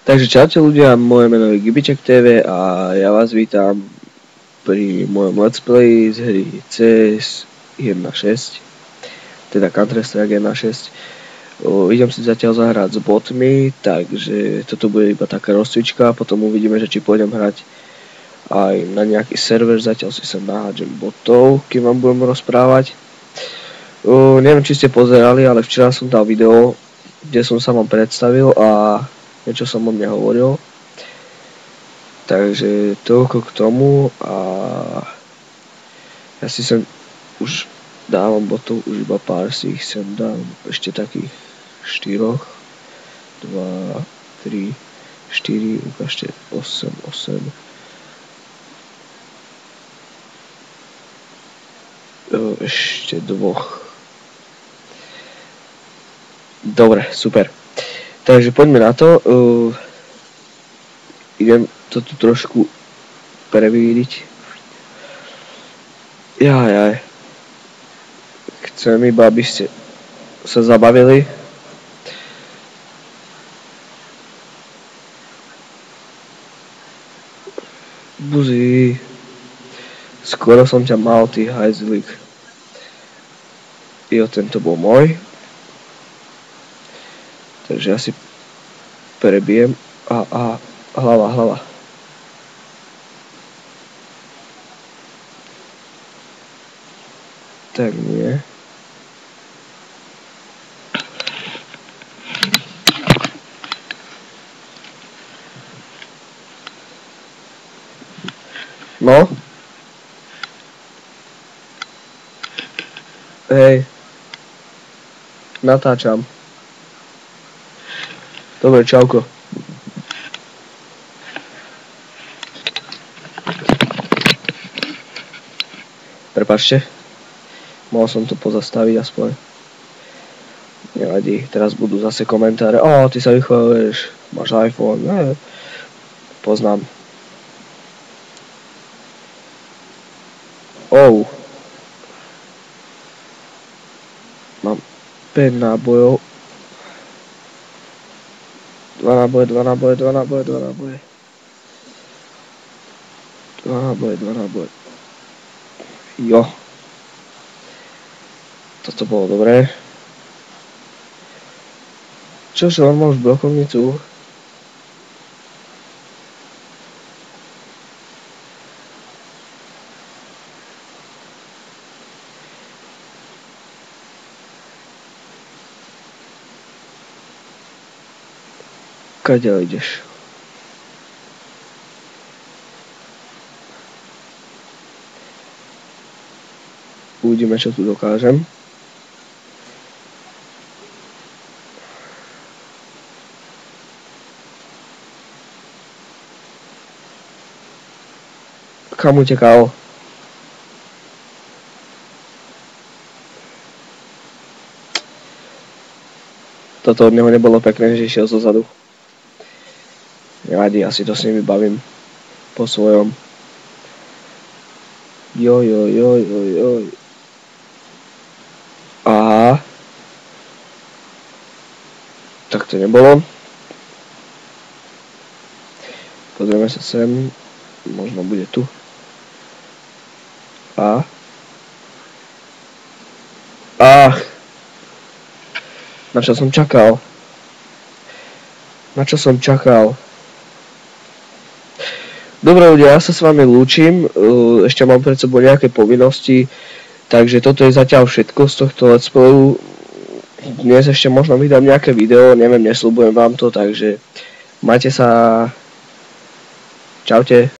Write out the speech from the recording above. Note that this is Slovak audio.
Takže čaute ľudia, moje meno je Gibiček TV a ja vás vítam pri mojom let's play z hry CS 1.6, teda Counter-Strike 1.6. Idem si zatiaľ zahrať s botmi, takže toto bude iba taká rozcvička, potom uvidíme, že či pôjdem hrať aj na nejaký server. Zatiaľ si sem nahádžem botov, kým vám budem rozprávať. Neviem, či ste pozerali, ale včera som dal video, kde som sa vám predstavil a niečo som o mne hovoril. Takže toľko k tomu a ja si sem už dávam botov, už iba pár si ich sem dám, ešte takých 4, 2, 3, 4, ukážte 8, ešte 2. Dobre, super. Takže poďme na to. Idem to tu trošku prevíriť. Jaj. Chcem iba, aby ste sa zabavili. Buzi. Skoro som ťa mal, ty hajzlík. Jo, tento bol môj. Takže ja si prebijem a hlava. Tak nie. No. Hej. Natáčam. Dobre, čauko. Prepáčte. Mohol som to pozastaviť aspoň. Nevadí, teraz budú zase komentáre. Ty sa vychovuješ, máš iPhone. Ne, poznám. Mám 5 nábojov. 2 náboje. 2 náboje. Jo. Toto bolo dobré. Čože, on má už blokovnicu? Kadeľ ideš? Uvidíme, čo tu dokážem. Kam utekal? Toto od neho nebolo pekné, že išiel zozadu. Nevadí, asi to s nimi bavím po svojom. Joj. Aha. Tak to nebolo. Pozrieme sa sem. Možno bude tu. Na čo som čakal? Dobre ľudia, ja sa s vami lúčim, ešte mám pred sebou nejaké povinnosti, takže toto je zatiaľ všetko z tohto let's playu. Dnes ešte možno vydám nejaké video, neviem, nesľubujem vám to, takže majte sa, čaute.